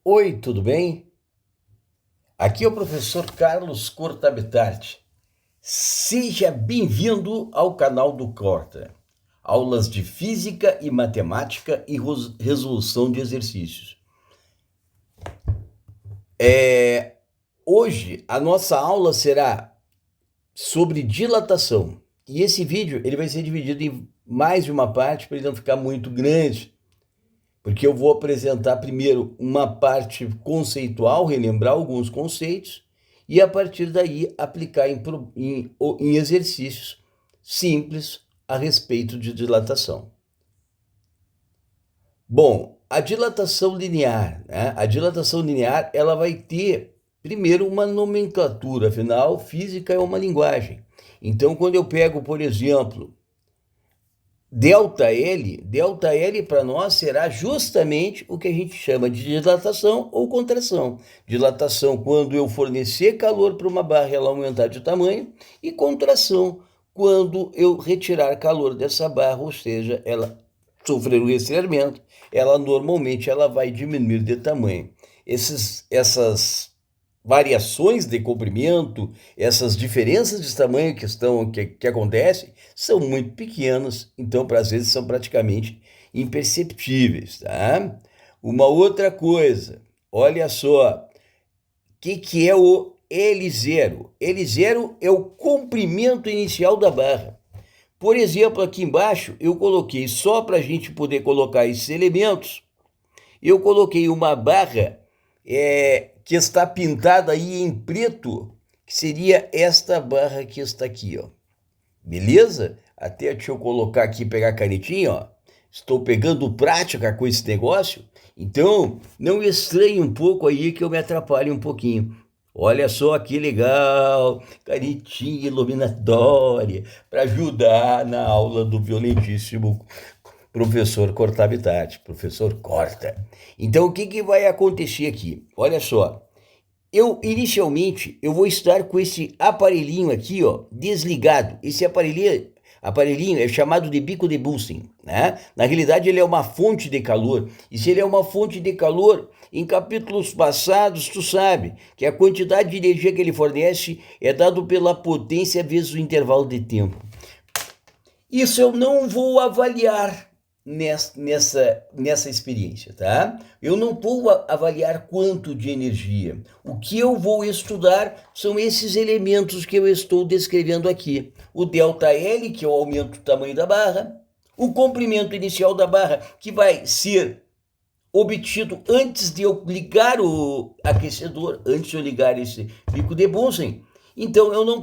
Oi, tudo bem? Aqui é o professor Carlos Cortabitarte. Seja bem-vindo ao canal do Corta. Aulas de Física e Matemática e resolução de exercícios. Hoje a nossa aula será sobre dilatação. E esse vídeo ele vai ser dividido em mais de uma parte para ele não ficar muito grande. Porque eu vou apresentar primeiro uma parte conceitual, relembrar alguns conceitos, e a partir daí aplicar em exercícios simples a respeito de dilatação. Bom, a dilatação linear, né? A dilatação linear ela vai ter primeiro uma nomenclatura, afinal, física é uma linguagem. Então, quando eu pego, por exemplo, ΔL para nós será justamente o que a gente chama de dilatação ou contração. Dilatação quando eu fornecer calor para uma barra e ela aumentar de tamanho, e contração quando eu retirar calor dessa barra, ou seja, ela sofrer um resfriamento, ela normalmente vai diminuir de tamanho. Essas variações de comprimento, essas diferenças de tamanho que acontecem, são muito pequenas, então às vezes são praticamente imperceptíveis, tá? Uma outra coisa, olha só, o que é o L0? L0 é o comprimento inicial da barra. Por exemplo, aqui embaixo eu coloquei, só para a gente poder colocar esses elementos, eu coloquei uma barra que está pintada aí em preto, que seria esta barra que está aqui, ó. Beleza? Até deixa eu colocar aqui, pegar a canetinha, ó. Estou pegando prática com esse negócio, então não estranhe um pouco aí que eu me atrapalhe um pouquinho. Olha só que legal, canetinha iluminatória para ajudar na aula do violentíssimo professor Cortabitarte, professor Corta. Então, o que vai acontecer aqui? Olha só, inicialmente eu vou estar com esse aparelhinho aqui, ó, desligado. Esse aparelhinho é chamado de bico de Bunsen, né? Na realidade, ele é uma fonte de calor. E se ele é uma fonte de calor, em capítulos passados, tu sabe que a quantidade de energia que ele fornece é dado pela potência vezes o intervalo de tempo. Isso eu não vou avaliar nessa experiência, tá? Eu não vou avaliar quanto de energia. O que eu vou estudar são esses elementos que eu estou descrevendo aqui. O ΔL, que é o aumento do tamanho da barra, o comprimento inicial da barra, que vai ser obtido antes de eu ligar o aquecedor, antes de eu ligar esse bico de Bunsen. Então eu não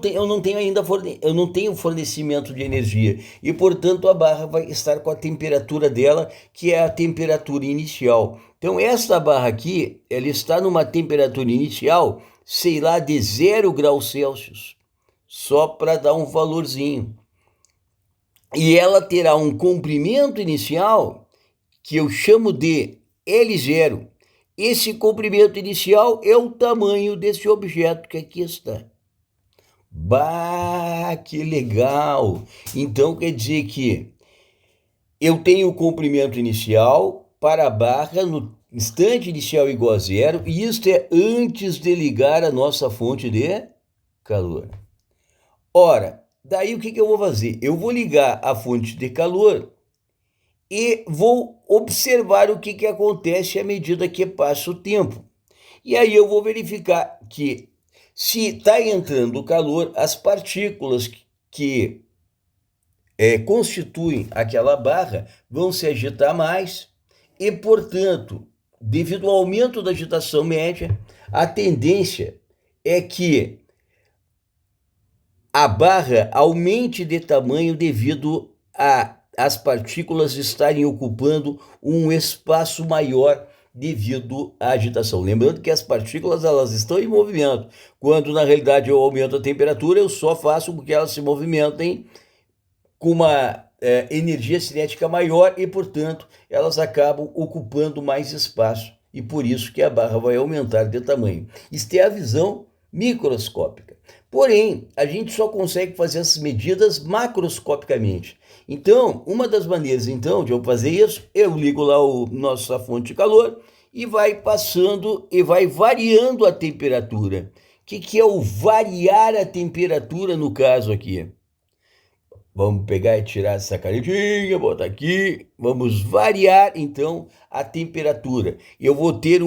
tenho fornecimento de energia e, portanto, a barra vai estar com a temperatura dela, que é a temperatura inicial. Então esta barra aqui, ela está numa temperatura inicial, sei lá, de 0 graus Celsius, só para dar um valorzinho. E ela terá um comprimento inicial que eu chamo de L0. Esse comprimento inicial é o tamanho desse objeto que aqui está. Bah, que legal! Então quer dizer que eu tenho o comprimento inicial para a barra no instante inicial igual a 0, e isto é antes de ligar a nossa fonte de calor. Ora, daí o que eu vou fazer? Eu vou ligar a fonte de calor e vou observar o que acontece à medida que passa o tempo. E aí eu vou verificar que se está entrando calor, as partículas que constituem aquela barra vão se agitar mais e, portanto, devido ao aumento da agitação média, a tendência é que a barra aumente de tamanho devido às partículas estarem ocupando um espaço maior devido à agitação. Lembrando que as partículas elas estão em movimento. Quando na realidade eu aumento a temperatura, eu só faço com que elas se movimentem com uma energia cinética maior e, portanto, elas acabam ocupando mais espaço. E por isso que a barra vai aumentar de tamanho. Isto é a visão microscópica. Porém, a gente só consegue fazer essas medidas macroscopicamente. Então, uma das maneiras de eu fazer isso, eu ligo lá a fonte de calor e vai passando e vai variando a temperatura. O que é o variar a temperatura no caso aqui? Vamos pegar e tirar essa canetinha, botar aqui. Vamos variar, então, a temperatura. Eu vou ter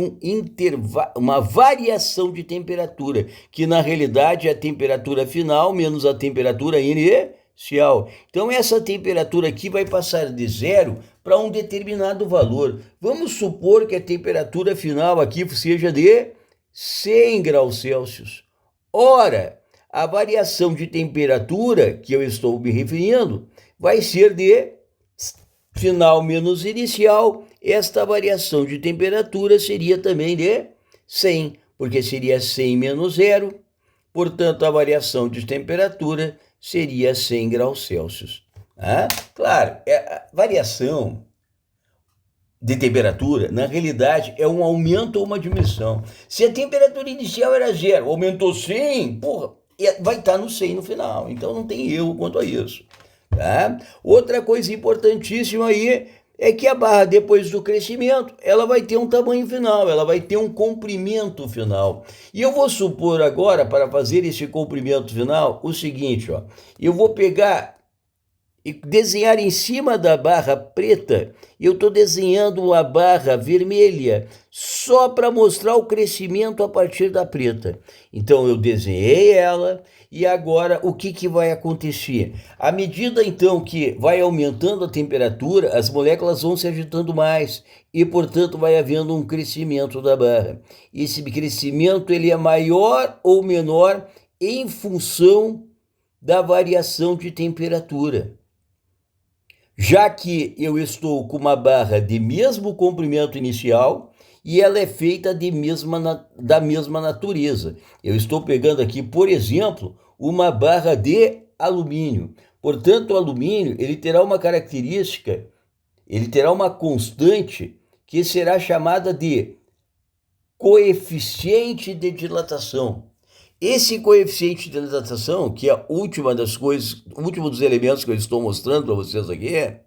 uma variação de temperatura, que na realidade é a temperatura final menos a temperatura inicial. Então, essa temperatura aqui vai passar de 0 para um determinado valor. Vamos supor que a temperatura final aqui seja de 100 graus Celsius. Ora, a variação de temperatura que eu estou me referindo vai ser de final menos inicial. Esta variação de temperatura seria também de 100, porque seria 100 menos 0. Portanto, a variação de temperatura seria 100 graus Celsius. Claro, a variação de temperatura, na realidade, é um aumento ou uma diminuição. Se a temperatura inicial era 0, aumentou 100, vai estar no 100 no final. Então não tem erro quanto a isso. Tá? Outra coisa importantíssima aí é que a barra, depois do crescimento, ela vai ter um tamanho final, ela vai ter um comprimento final. E eu vou supor agora, para fazer esse comprimento final, o seguinte, ó, eu vou pegar e desenhar em cima da barra preta, eu estou desenhando uma barra vermelha só para mostrar o crescimento a partir da preta. Então eu desenhei ela e agora o que vai acontecer? À medida então que vai aumentando a temperatura, as moléculas vão se agitando mais e portanto vai havendo um crescimento da barra. Esse crescimento ele é maior ou menor em função da variação de temperatura. Já que eu estou com uma barra de mesmo comprimento inicial e ela é feita da mesma natureza. Eu estou pegando aqui, por exemplo, uma barra de alumínio. Portanto, o alumínio ele terá uma característica, ele terá uma constante que será chamada de coeficiente de dilatação. Esse coeficiente de dilatação, que é a última das coisas, o último dos elementos que eu estou mostrando para vocês aqui, deixa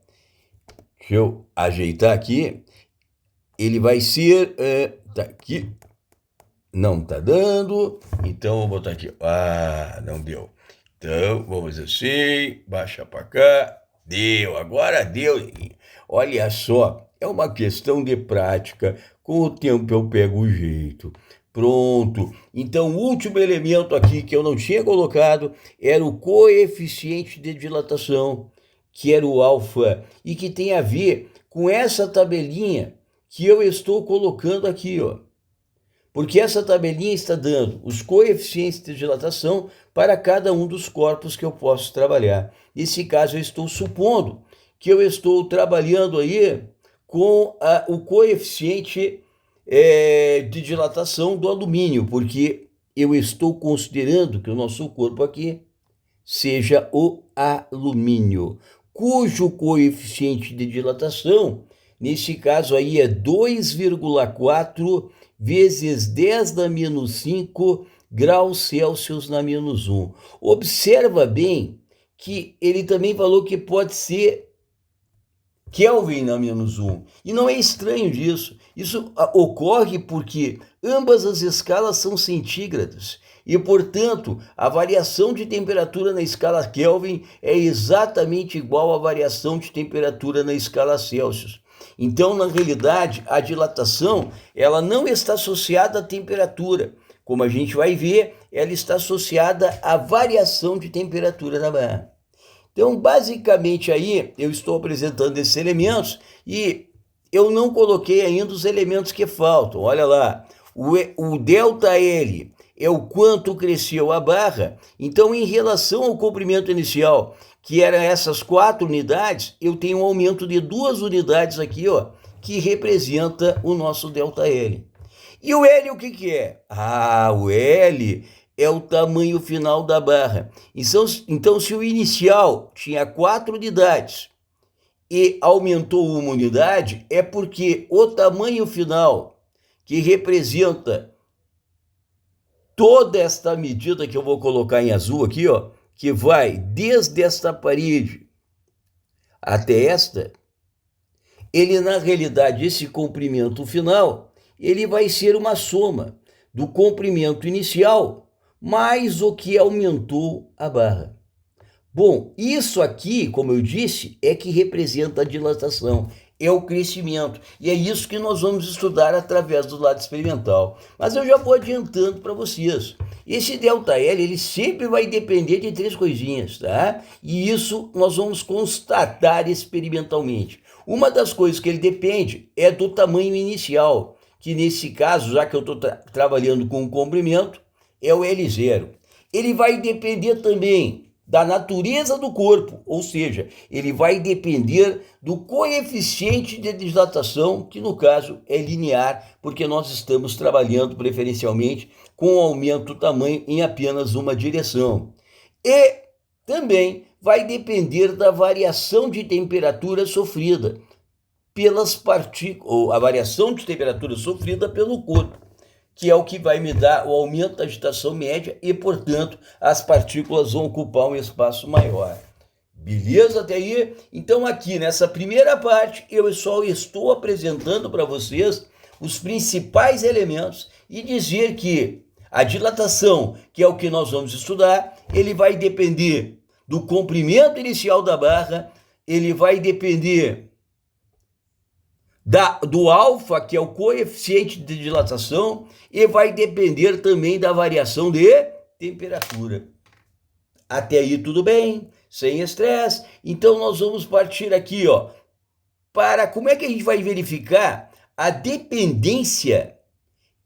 eu ajeitar aqui, ele vai ser, tá aqui, não tá dando, então vou botar aqui, não deu. Então, vamos assim, baixa para cá, deu, agora deu. Olha só, é uma questão de prática, com o tempo eu pego o jeito. Pronto, então o último elemento aqui que eu não tinha colocado era o coeficiente de dilatação, que era o alfa, e que tem a ver com essa tabelinha que eu estou colocando aqui, ó. Porque essa tabelinha está dando os coeficientes de dilatação para cada um dos corpos que eu posso trabalhar. Nesse caso, eu estou supondo que eu estou trabalhando aí com o coeficiente de dilatação do alumínio, porque eu estou considerando que o nosso corpo aqui seja o alumínio, cujo coeficiente de dilatação, nesse caso aí, é 2,4 vezes 10 na menos 5 graus Celsius na menos 1. Observa bem que ele também falou que pode ser Kelvin na menos 1. E não é estranho disso. Isso ocorre porque ambas as escalas são centígradas. E, portanto, a variação de temperatura na escala Kelvin é exatamente igual à variação de temperatura na escala Celsius. Então, na realidade, a dilatação ela não está associada à temperatura. Como a gente vai ver, ela está associada à variação de temperatura da barra. Então, basicamente aí, eu estou apresentando esses elementos e eu não coloquei ainda os elementos que faltam. Olha lá, o ΔL é o quanto cresceu a barra. Então, em relação ao comprimento inicial, que eram essas 4 unidades, eu tenho um aumento de 2 unidades aqui, ó, que representa o nosso ΔL. E o L o que é? O L é o tamanho final da barra. Então, se o inicial tinha 4 unidades e aumentou 1 unidade, é porque o tamanho final, que representa toda esta medida que eu vou colocar em azul aqui, ó, que vai desde esta parede até esta, ele, na realidade, esse comprimento final, ele vai ser uma soma do comprimento inicial mais o que aumentou a barra. Bom, isso aqui, como eu disse, é que representa a dilatação, é o crescimento, e é isso que nós vamos estudar através do lado experimental. Mas eu já vou adiantando para vocês. Esse ΔL, ele sempre vai depender de 3 coisinhas, tá? E isso nós vamos constatar experimentalmente. Uma das coisas que ele depende é do tamanho inicial, que nesse caso, já que eu estou trabalhando com o comprimento, é o L0. Ele vai depender também da natureza do corpo, ou seja, ele vai depender do coeficiente de dilatação, que no caso é linear, porque nós estamos trabalhando preferencialmente com o aumento do tamanho em apenas uma direção. E também vai depender da variação de temperatura sofrida pelas partículas, ou a variação de temperatura sofrida pelo corpo, que é o que vai me dar o aumento da agitação média e, portanto, as partículas vão ocupar um espaço maior. Beleza até aí? Então aqui nessa primeira parte eu só estou apresentando para vocês os principais elementos e dizer que a dilatação, que é o que nós vamos estudar, ele vai depender do comprimento inicial da barra, ele vai depender do alfa, que é o coeficiente de dilatação, e vai depender também da variação de temperatura. Até aí tudo bem, sem estresse. Então nós vamos partir aqui, ó, para como é que a gente vai verificar a dependência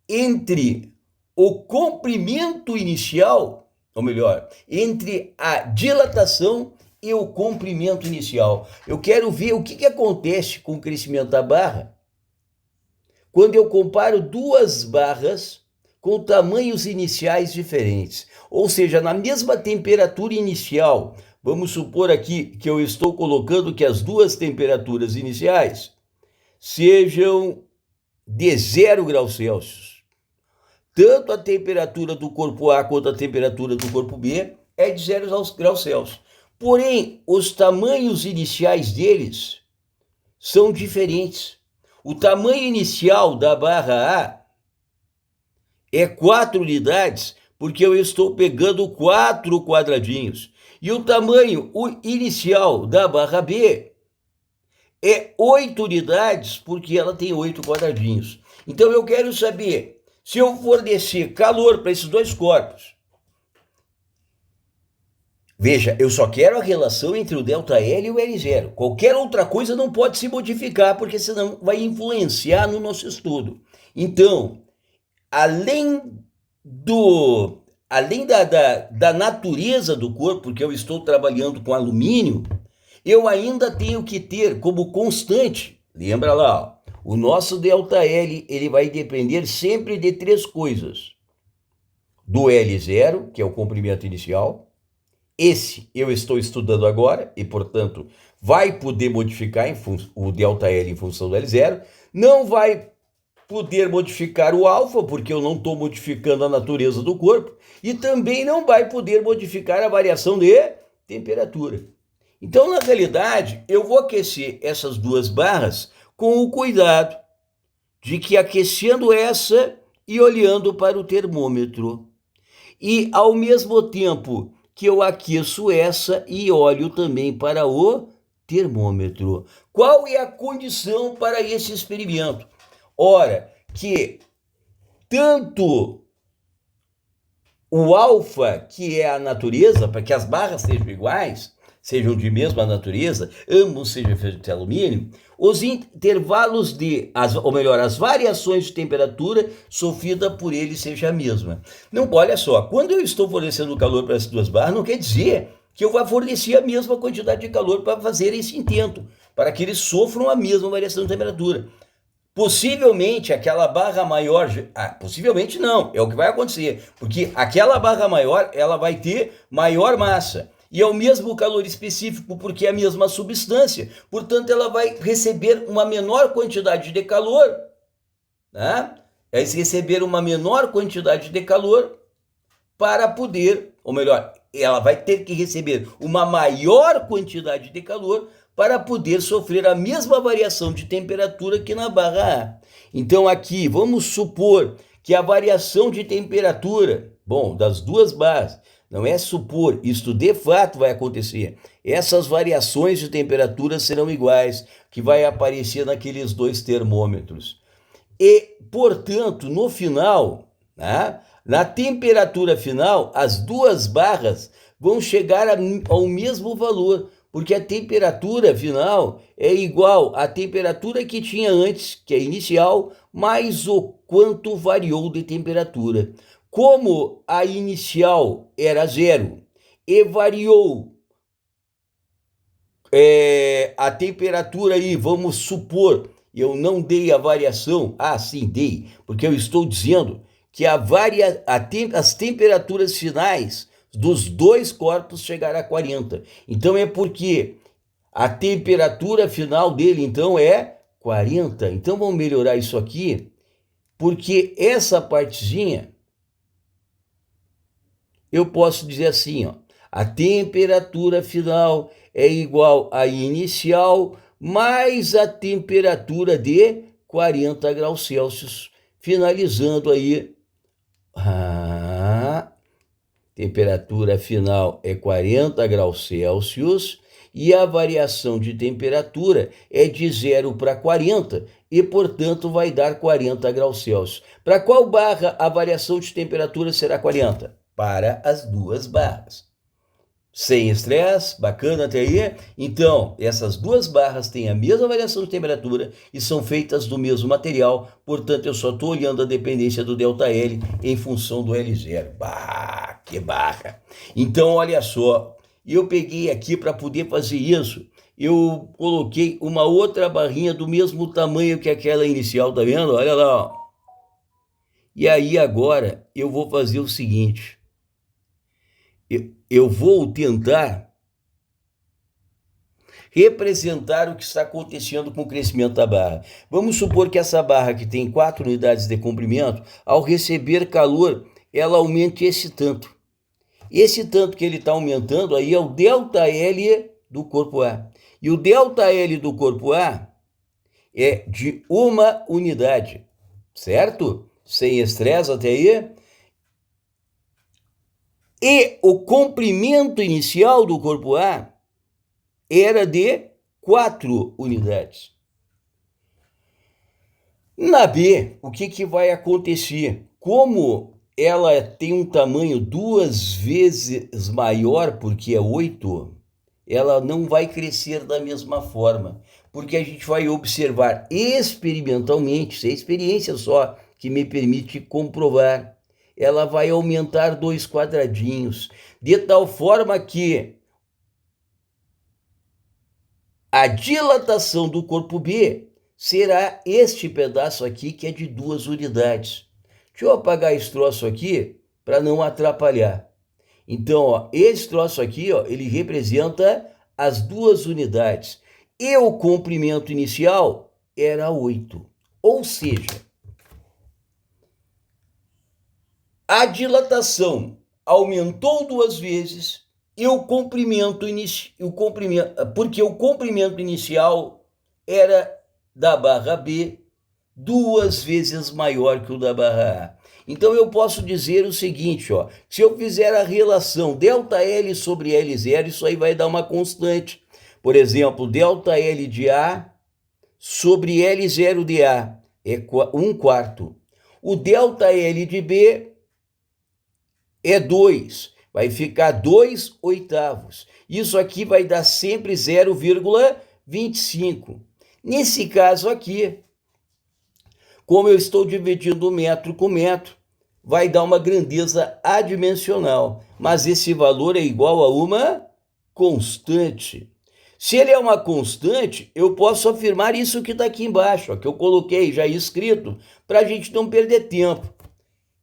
entre o comprimento inicial, ou melhor, entre a dilatação e o comprimento inicial. Eu quero ver o que acontece com o crescimento da barra quando eu comparo duas barras com tamanhos iniciais diferentes. Ou seja, na mesma temperatura inicial, vamos supor aqui que eu estou colocando que as duas temperaturas iniciais sejam de 0 graus Celsius. Tanto a temperatura do corpo A quanto a temperatura do corpo B é de 0 graus Celsius. Porém, os tamanhos iniciais deles são diferentes. O tamanho inicial da barra A é 4 unidades, porque eu estou pegando 4 quadradinhos. E o tamanho inicial da barra B é 8 unidades, porque ela tem 8 quadradinhos. Então eu quero saber, se eu fornecer calor para esses dois corpos, veja, eu só quero a relação entre o ΔL e o L0. Qualquer outra coisa não pode se modificar, porque senão vai influenciar no nosso estudo. Então, além da natureza do corpo, porque eu estou trabalhando com alumínio, eu ainda tenho que ter como constante, lembra lá, ó, o nosso ΔL, ele vai depender sempre de 3 coisas. Do L0, que é o comprimento inicial. Esse eu estou estudando agora e, portanto, vai poder modificar o ΔL em função do L0. Não vai poder modificar o alfa, porque eu não estou modificando a natureza do corpo. E também não vai poder modificar a variação de temperatura. Então, na realidade, eu vou aquecer essas duas barras com o cuidado de que aquecendo essa e olhando para o termômetro. E, ao mesmo tempo que eu aqueço essa e olho também para o termômetro. Qual é a condição para esse experimento? Ora, que tanto o alfa, que é a natureza, para que as barras sejam iguais, sejam de mesma natureza, ambos sejam feitos de alumínio, os intervalos as variações de temperatura sofrida por ele seja a mesma. Não, olha só, quando eu estou fornecendo calor para essas duas barras, não quer dizer que eu vá fornecer a mesma quantidade de calor para fazer esse intento, para que eles sofram a mesma variação de temperatura. Possivelmente aquela barra maior, possivelmente não, é o que vai acontecer, porque aquela barra maior, ela vai ter maior massa. E é o mesmo calor específico, porque é a mesma substância. Portanto, ela vai receber uma menor quantidade de calor, né? Vai receber uma menor quantidade de calor para poder, ou melhor, ela vai ter que receber uma maior quantidade de calor para poder sofrer a mesma variação de temperatura que na barra A. Então aqui, vamos supor que a variação de temperatura, bom, das duas barras, não é supor, isto de fato vai acontecer. Essas variações de temperatura serão iguais, que vai aparecer naqueles dois termômetros. E, portanto, no final, né, na temperatura final, as duas barras vão chegar ao mesmo valor, porque a temperatura final é igual à temperatura que tinha antes, que é inicial, mais o quanto variou de temperatura. Como a inicial era 0 e variou a temperatura aí, vamos supor, eu não dei a variação, sim dei, porque eu estou dizendo que as temperaturas finais dos dois corpos chegará a 40. Então é porque a temperatura final dele então é 40. Então vamos melhorar isso aqui, porque essa partezinha eu posso dizer assim, ó, a temperatura final é igual à inicial mais a temperatura de 40 graus Celsius, finalizando aí. Temperatura final é 40 graus Celsius e a variação de temperatura é de 0 para 40 e, portanto, vai dar 40 graus Celsius. Para qual barra a variação de temperatura será 40? Para as duas barras. Sem estresse, bacana até aí? Então, essas duas barras têm a mesma variação de temperatura e são feitas do mesmo material, portanto, eu só estou olhando a dependência do ΔL em função do L0. Bah, que barra! Então, olha só, eu peguei aqui para poder fazer isso, eu coloquei uma outra barrinha do mesmo tamanho que aquela inicial, tá vendo? Olha lá, ó. E aí agora eu vou fazer o seguinte, eu vou tentar representar o que está acontecendo com o crescimento da barra. Vamos supor que essa barra que tem 4 unidades de comprimento, ao receber calor, ela aumente esse tanto. Esse tanto que ele está aumentando aí é o ΔL do corpo A. E o ΔL do corpo A é de 1 unidade, certo? Sem estresse até aí. E o comprimento inicial do corpo A era de 4 unidades. Na B, o que vai acontecer? Como ela tem um tamanho 2 vezes maior, porque é 8, ela não vai crescer da mesma forma, porque a gente vai observar experimentalmente, isso é experiência só que me permite comprovar, ela vai aumentar 2 quadradinhos, de tal forma que a dilatação do corpo B será este pedaço aqui, que é de 2 unidades. Deixa eu apagar esse troço aqui para não atrapalhar. Então, ó, esse troço aqui, ó, ele representa as 2 unidades. E o comprimento inicial era 8. Ou seja, a dilatação aumentou 2 vezes e porque o comprimento inicial era da barra B 2 vezes maior que o da barra A. Então eu posso dizer o seguinte, ó, se eu fizer a relação ΔL sobre L0, isso aí vai dar uma constante. Por exemplo, ΔL de A sobre L0 de A é 1/4. O ΔL de B é 2, vai ficar 2/8. Isso aqui vai dar sempre 0,25. Nesse caso aqui, como eu estou dividindo metro com metro, vai dar uma grandeza adimensional, mas esse valor é igual a uma constante. Se ele é uma constante, eu posso afirmar isso que está aqui embaixo, ó, que eu coloquei já escrito, para a gente não perder tempo,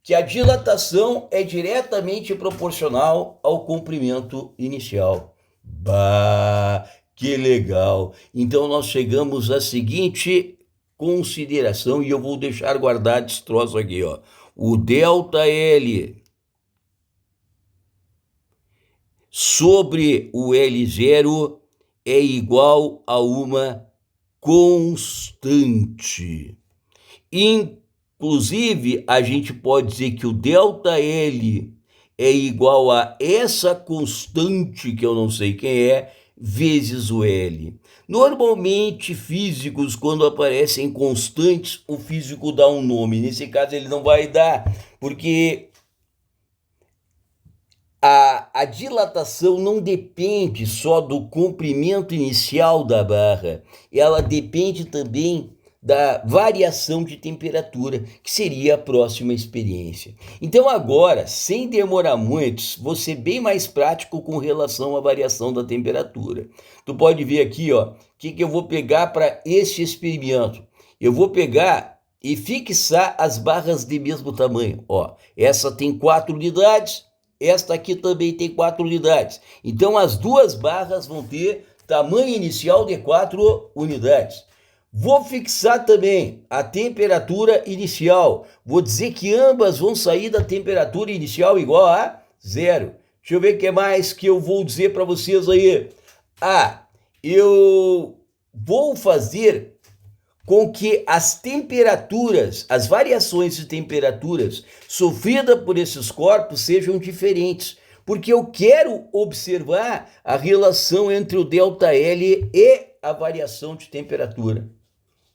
que a dilatação é diretamente proporcional ao comprimento inicial. Bah, que legal! Então nós chegamos à seguinte consideração, e eu vou deixar guardado esse troço aqui, ó. O ΔL sobre o L0 é igual a uma constante. Inclusive, a gente pode dizer que o ΔL é igual a essa constante, que eu não sei quem é, vezes o L. Normalmente, físicos, quando aparecem constantes, o físico dá um nome. Nesse caso, ele não vai dar, porque a dilatação não depende só do comprimento inicial da barra, ela depende também da variação de temperatura, que seria a próxima experiência. Então agora, sem demorar muito, vou ser bem mais prático com relação à variação da temperatura. Tu pode ver aqui, ó, o que eu vou pegar para este experimento. Eu vou pegar e fixar as barras de mesmo tamanho. Ó, essa tem 4 unidades, esta aqui também tem 4 unidades. Então as duas barras vão ter tamanho inicial de 4 unidades. Vou fixar também a temperatura inicial. Vou dizer que ambas vão sair da temperatura inicial igual a 0. Deixa eu ver o que mais que eu vou dizer para vocês aí. Eu vou fazer com que as temperaturas, as variações de temperaturas sofridas por esses corpos sejam diferentes, porque eu quero observar a relação entre o ΔL e a variação de temperatura.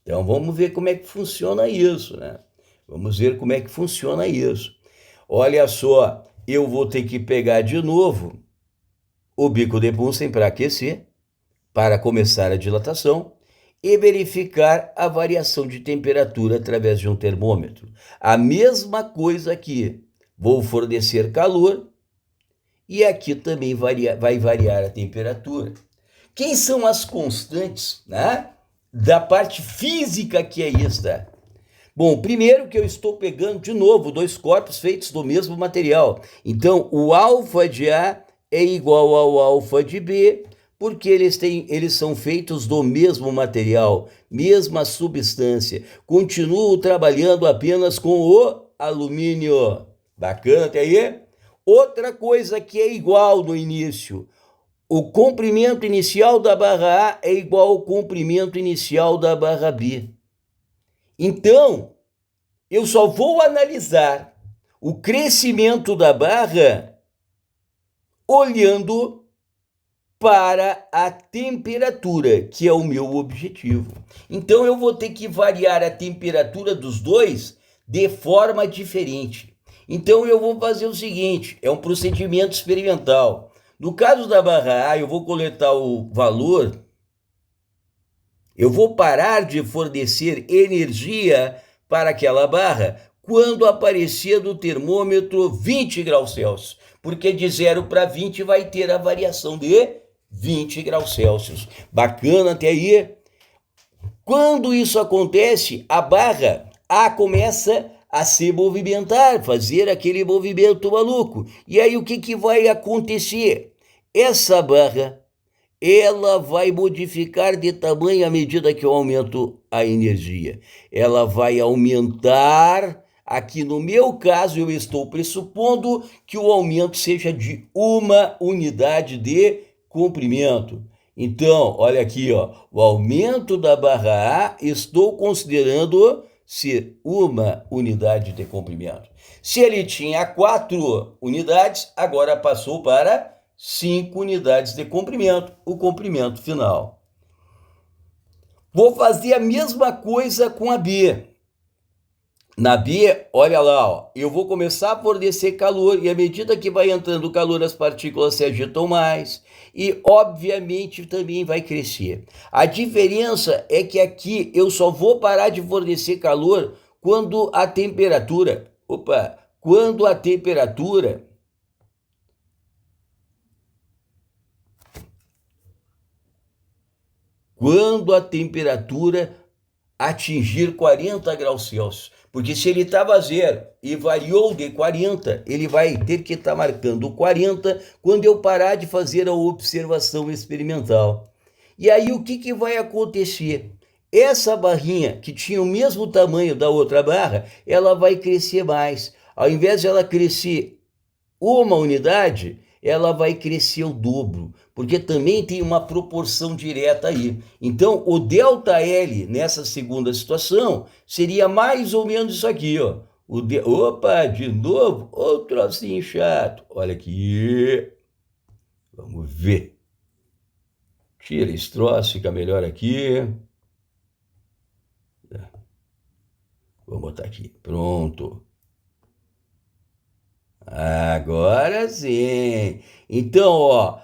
Então vamos ver como é que funciona isso, né? Vamos ver como é que funciona isso. Olha só, eu vou ter que pegar de novo o bico de Bunsen para aquecer, para começar a dilatação, e verificar a variação de temperatura através de um termômetro. A mesma coisa aqui, vou fornecer calor e aqui também vai variar a temperatura. Quem são as constantes, né, da parte física que é esta? Bom, primeiro que eu estou pegando de novo 2 corpos feitos do mesmo material. Então, o alfa de A é igual ao alfa de B, porque eles são feitos do mesmo material, mesma substância. Continuo trabalhando apenas com o alumínio. Bacana até aí? Outra coisa que é igual no início. O comprimento inicial da barra A é igual ao comprimento inicial da barra B. Então, eu só vou analisar o crescimento da barra olhando para a temperatura, que é o meu objetivo. Então, eu vou ter que variar a temperatura dos dois de forma diferente. Então, eu vou fazer o seguinte, é um procedimento experimental. No caso da barra A, eu vou coletar o valor, eu vou parar de fornecer energia para aquela barra quando aparecer do termômetro 20 graus Celsius, porque de 0 para 20 vai ter a variação de 20 graus Celsius. Bacana até aí? Quando isso acontece, a barra A começa a se movimentar, fazer aquele movimento maluco. E aí o que vai acontecer? Essa barra, ela vai modificar de tamanho à medida que eu aumento a energia. Ela vai aumentar, aqui no meu caso eu estou pressupondo que o aumento seja de 1 unidade de comprimento. Então, olha aqui, ó, o aumento da barra A estou considerando ser 1 unidade de comprimento. Se ele tinha 4 unidades, agora passou para 5 unidades de comprimento, o comprimento final. Vou fazer a mesma coisa com a B. Na B, olha lá, ó, eu vou começar a fornecer calor e à medida que vai entrando calor, as partículas se agitam mais e, obviamente, também vai crescer. A diferença é que aqui eu só vou parar de fornecer calor quando a temperatura atingir 40 graus Celsius. Porque se ele estava 0 e variou de 40, ele vai ter que estar marcando 40 quando eu parar de fazer a observação experimental. E aí o que vai acontecer? Essa barrinha, que tinha o mesmo tamanho da outra barra, ela vai crescer mais. Ao invés de ela crescer 1 unidade, ela vai crescer o dobro, porque também tem uma proporção direta aí. Então, o ΔL nessa segunda situação seria mais ou menos isso aqui, ó. Opa, de novo, outro trocinho chato. Olha aqui. Vamos ver. Tira esse troço, fica melhor aqui. Vou botar aqui. Pronto. Agora sim. Então, ó,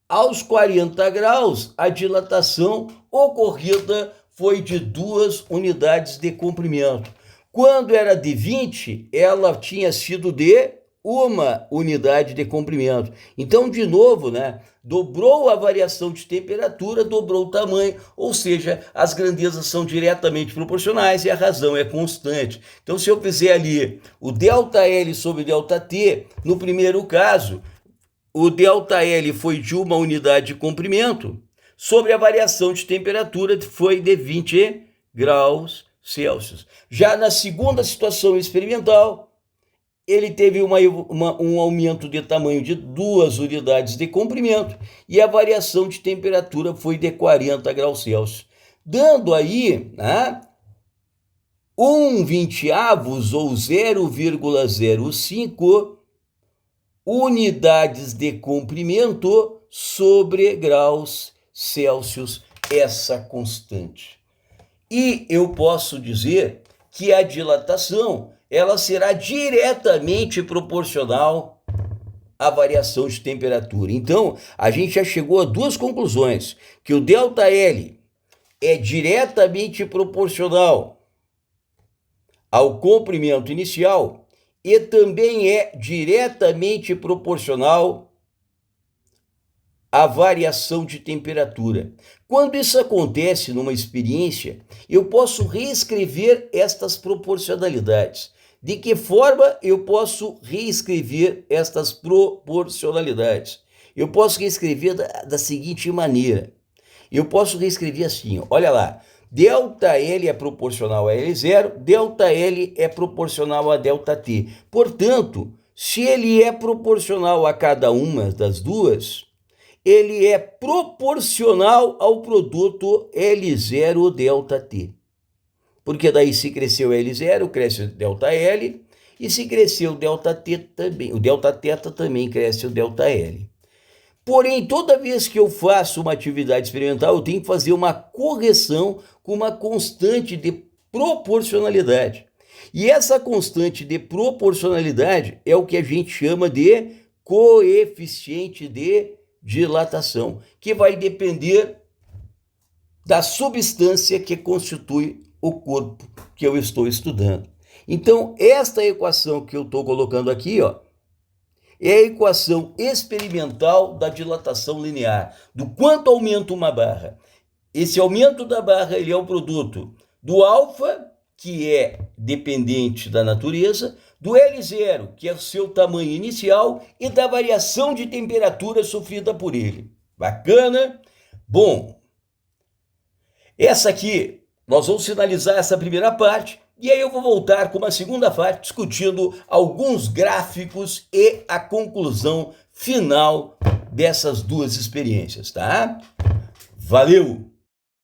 aos 40 graus, a dilatação ocorrida foi de 2 unidades de comprimento. Quando era de 20, ela tinha sido de 1 unidade de comprimento. Então, de novo, né? Dobrou a variação de temperatura, dobrou o tamanho, ou seja, as grandezas são diretamente proporcionais e a razão é constante. Então, se eu fizer ali o ΔL sobre ΔT, no primeiro caso, o ΔL foi de 1 unidade de comprimento, sobre a variação de temperatura foi de 20 graus Celsius. Já na segunda situação experimental, ele teve um aumento de tamanho de 2 unidades de comprimento e a variação de temperatura foi de 40 graus Celsius, dando aí, né, 1/20 ou 0,05 unidades de comprimento sobre graus Celsius, essa constante. E eu posso dizer que a dilatação ela será diretamente proporcional à variação de temperatura. Então, a gente já chegou a 2 conclusões, que o ΔL é diretamente proporcional ao comprimento inicial e também é diretamente proporcional à variação de temperatura. Quando isso acontece numa experiência, eu posso reescrever estas proporcionalidades. De que forma eu posso reescrever estas proporcionalidades? Eu posso reescrever da seguinte maneira. Eu posso reescrever assim, olha lá. ΔL é proporcional a L0, ΔL é proporcional a ΔT. Portanto, se ele é proporcional a cada uma das duas, ele é proporcional ao produto L0 ΔT. Porque daí se cresceu L0, cresce o ΔL, e se cresceu o ΔT também, o Δθ também cresce o ΔL. Porém, toda vez que eu faço uma atividade experimental, eu tenho que fazer uma correção com uma constante de proporcionalidade. E essa constante de proporcionalidade é o que a gente chama de coeficiente de dilatação, que vai depender da substância que constitui o corpo que eu estou estudando. Então, esta equação que eu estou colocando aqui, ó, é a equação experimental da dilatação linear, do quanto aumenta uma barra. Esse aumento da barra ele é o produto do alfa, que é dependente da natureza, do L0, que é o seu tamanho inicial, e da variação de temperatura sofrida por ele. Bacana? Bom, essa aqui, nós vamos finalizar essa primeira parte, e aí eu vou voltar com uma segunda parte, discutindo alguns gráficos e a conclusão final dessas 2 experiências, tá? Valeu!